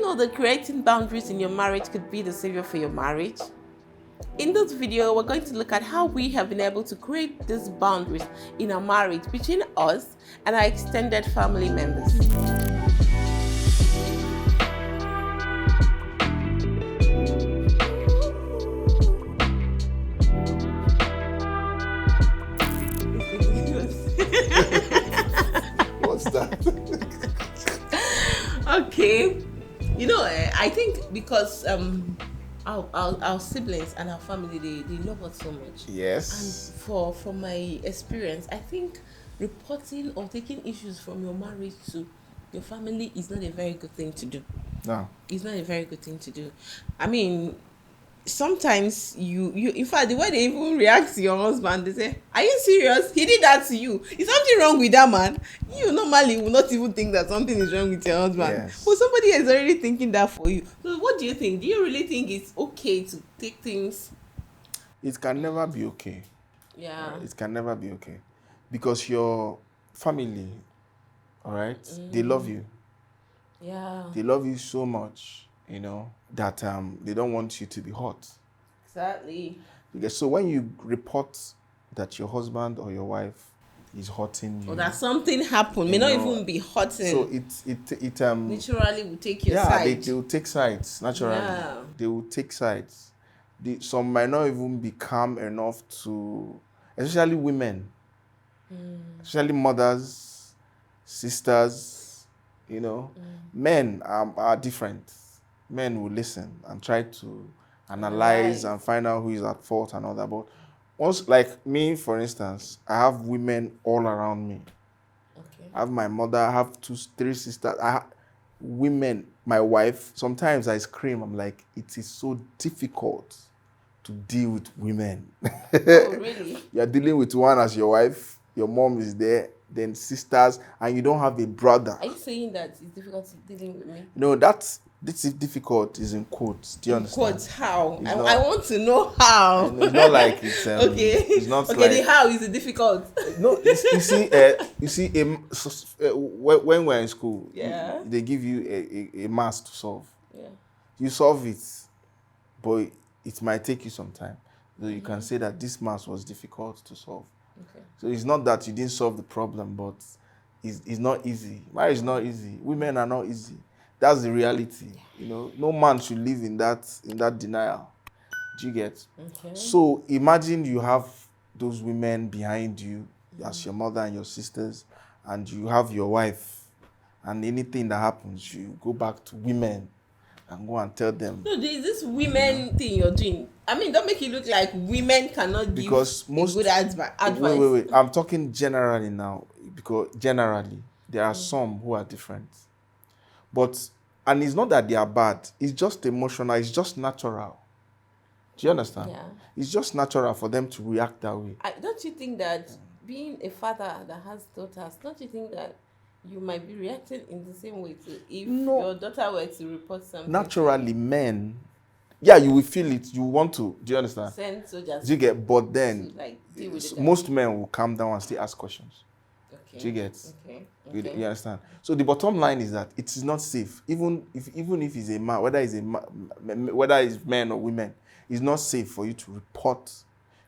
know that creating boundaries in your marriage could be the savior for your marriage? In this video, we're going to look at how we have been able to create these boundaries in our marriage between us and our extended family members. What's that? Okay. I think because our siblings and our family, they love us so much. Yes. And from my experience, I think reporting or taking issues from your marriage to your family is not a very good thing to do. No. It's not a very good thing to do. I mean, sometimes you in fact, the way they even react to your husband, they say, "Are you serious? He did that to you. Is something wrong with that man?" You normally will not even think that something is wrong with your husband. Yes. But somebody is already thinking that for you. So what do you think? Do you really think it's okay to take things? It can never be okay. Yeah. It can never be okay. Because your family, all right, they love you. Yeah. They love you so much, that they don't want you to be hurt. Exactly. Because so when you report that your husband or your wife is hurting you, Or that something happened, may not even be hurting. so it naturally will take your yeah, side. they will take sides naturally. Yeah. They will take sides. Some might not even be calm enough to, especially women, especially mothers, sisters. Men are different. Men will listen and try to analyze and find out who is at fault and all that. But once, like me, for instance, I have women all around me. Okay. I have my mother, I have 3 sisters. Women, my wife. Sometimes I scream. I'm like, it is so difficult to deal with women. Oh, really? You're dealing with one as your wife. Your mom is there. Then sisters, and you don't have a brother. Are you saying that it's difficult dealing with me? No, this is difficult is in quotes. Do you understand? Quotes, how? I want to know how. It's not like it's okay. It's not okay, like, the how is difficult. No, you see, when we're in school, Yeah. they give you a math to solve. Yeah. You solve it, but it might take you some time. So you can say that this math was difficult to solve. Okay. So it's not that you didn't solve the problem, but it's not easy. Marriage is not easy. Women are not easy. That's the reality. No man should live in that denial. Do you get? Okay. So imagine you have those women behind you, as your mother and your sisters, and you have your wife, and anything that happens, you go back to women and go and tell them. No, there's this women thing you're doing. I mean, don't make it look like women cannot give good advice. Wait. I'm talking generally now, because generally there are some who are different. And it's not that they are bad. It's just emotional. It's just natural. Do you understand? Yeah. It's just natural for them to react that way. Don't you think that being a father that has daughters, don't you think that you might be reacting in the same way too if your daughter were to report something? Naturally, men, you will feel it. You want to. Do you understand? Send soldiers. Do you get? But then, deal with it. Most men will calm down and still ask questions. Okay. Do you get? Okay. You understand? So the bottom line is that it is not safe. Even if it's a man, whether it's men or women, it's not safe for you to report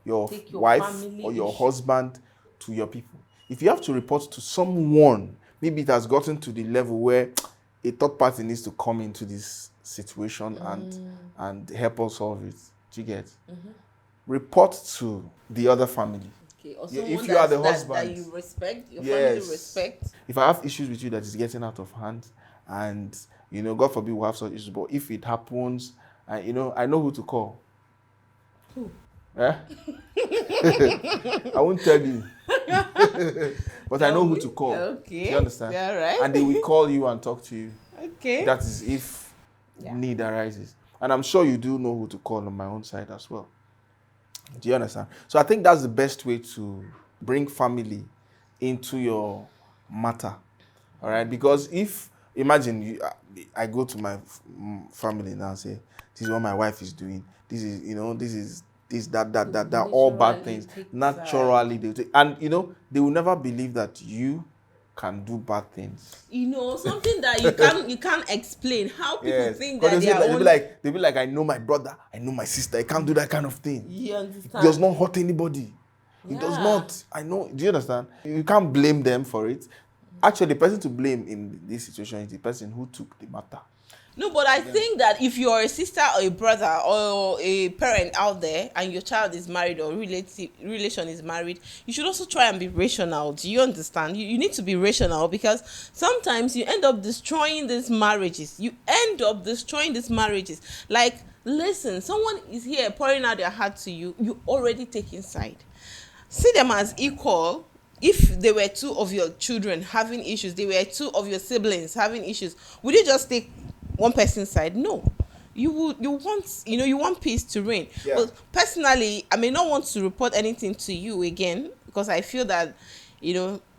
your wife or your husband to your people. If you have to report to someone, maybe it has gotten to the level where a third party needs to come into this situation and help us solve it. Do you get? Report to the other family. Okay. Or if you are the husband, that you respect, your family respect. If I have issues with you that is getting out of hand, and God forbid we have such issues, but if it happens, I know who to call. Who? I won't tell you. But I know who to call. Okay. Do you understand? Yeah, right. And they will call you and talk to you. Okay. That is if need arises. And I'm sure you do know who to call on my own side as well. Do you understand? So I think that's the best way to bring family into your matter. All right? Because imagine I go to my family now and say, this is what my wife is doing. This is that all bad things. Naturally, they will take, and they will never believe that you can do bad things. Something that you can't explain. How people think that they'll be like, I know my brother, I know my sister. I can't do that kind of thing. You understand? It does not hurt anybody. Yeah. It does not. I know. Do you understand? You can't blame them for it. Actually, the person to blame in this situation is the person who took the matter. No, but I think that if you're a sister or a brother or a parent out there and your child is married or relation is married, you should also try and be rational. Do you understand? You need to be rational, because sometimes you end up destroying these marriages. Like, listen, someone is here pouring out their heart to you. You already take inside. See them as equal. If they were two of your children having issues, they were two of your siblings having issues, would you just take one person's side? No. You want peace to reign. Yeah. But personally, I may not want to report anything to you again, because I feel that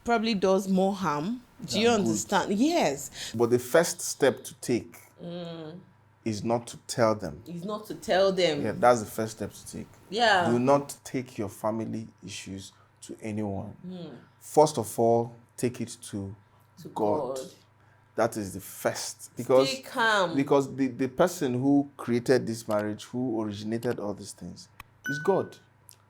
probably does more harm. Do you understand? Yes. But the first step to take is not to tell them. Yeah, that's the first step to take. Yeah. Do not take your family issues to anyone. First of all, take it to God. That is the first. Because stay calm. Because the person who created this marriage, who originated all these things, is God.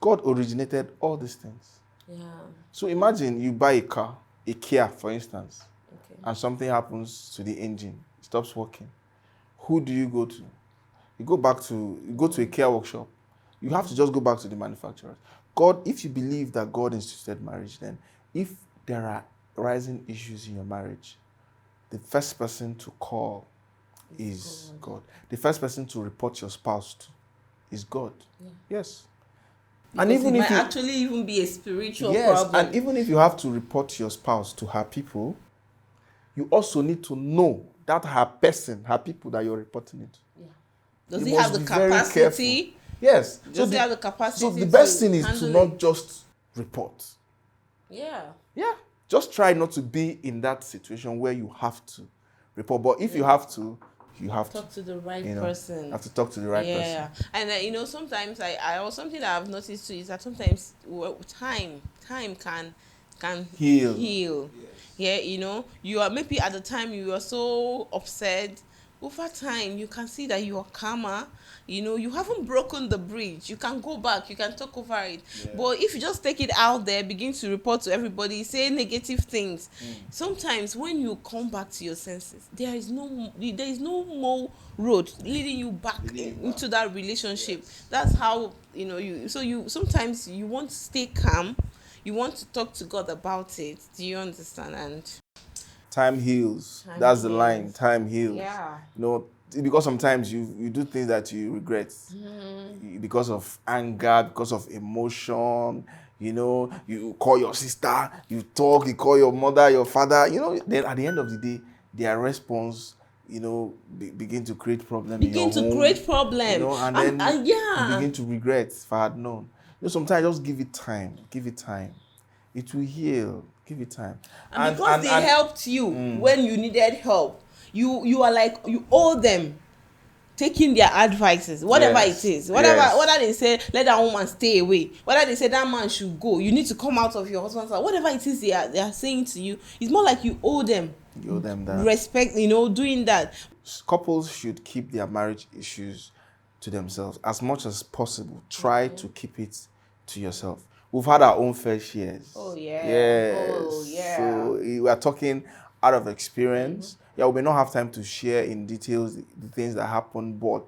God originated all these things. Yeah. So imagine you buy a car, a Kia, for instance, Okay. and something happens to the engine, it stops working. Who do you go to? You go to a Kia workshop. You have to just go back to the manufacturer. God, if you believe that God instituted marriage, then if there are rising issues in your marriage, the first person to call is God. The first person to report your spouse to is God. Yeah. Yes. Because and even if it might actually even be a spiritual problem. And even if you have to report your spouse to her people, you also need to know that her people that you're reporting it to. Yeah. Does he have the capacity? Yes. Does he have the capacity? So the best thing is to not just report. Yeah. Yeah. Just try not to be in that situation where you have to report. But if you have to talk to the right person. You have to talk to the right person. Yeah. And sometimes I something that I've noticed too is that sometimes time can heal. Yes. Yeah, you are maybe at the time you are so upset. Over time, you can see that you are calmer. You haven't broken the bridge. You can go back. You can talk over it. Yeah. But if you just take it out there, begin to report to everybody, say negative things, sometimes when you come back to your senses, there is no more road leading you back into that relationship. Yes. That's how you sometimes you want to stay calm. You want to talk to God about it. Do you understand? And time heals. That's the line. Time heals. Yeah. Because sometimes you do things that you regret because of anger, because of emotion. You call your sister, you call your mother, your father. Then at the end of the day, their response, begin to create problems. And then you begin to regret if I had known. Sometimes just give it time. Give it time. It will heal. Give it time. And because they helped you when you needed help, you are like, you owe them taking their advices, whatever it is. Whether they say, let that woman stay away, whether they say that man should go, you need to come out of your husband's house, whatever it is they are saying to you, it's more like you owe them. You owe them that. Respect, doing that. Couples should keep their marriage issues to themselves as much as possible. Try to keep it to yourself. We've had our own fair shares. Oh, yeah. Yes. Oh, yeah. So we are talking out of experience. Yeah, we may not have time to share in details the things that happen, but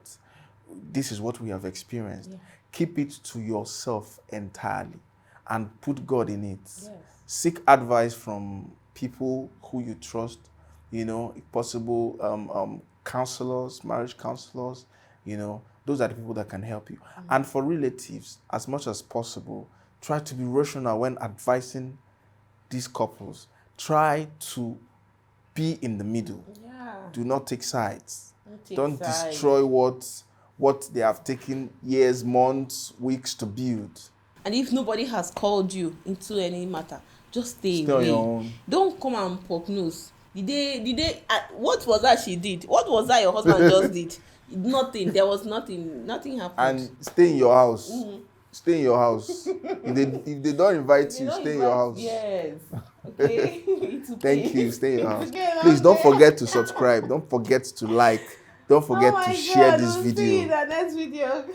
this is what we have experienced. Yeah. Keep it to yourself entirely and put God in it. Yes. Seek advice from people who you trust, if possible, counselors, marriage counselors, those are the people that can help you. And for relatives, as much as possible, try to be rational when advising these couples. Try to be in the middle. Yeah. Do not take sides. Don't destroy what they have taken years, months, weeks to build. And if nobody has called you into any matter, just stay away. On your own. Don't come and poke nose. What was that she did? What was that your husband just did? Nothing. There was nothing. Nothing happened. And stay in your house. Stay in your house. If they don't invite you, stay in your house. Yes. Okay. It's okay. Thank you. Stay in your It's house. okay, Please don't okay. forget to subscribe. Don't forget to like. Don't Oh forget to my share god, this we'll see you in video. the next video.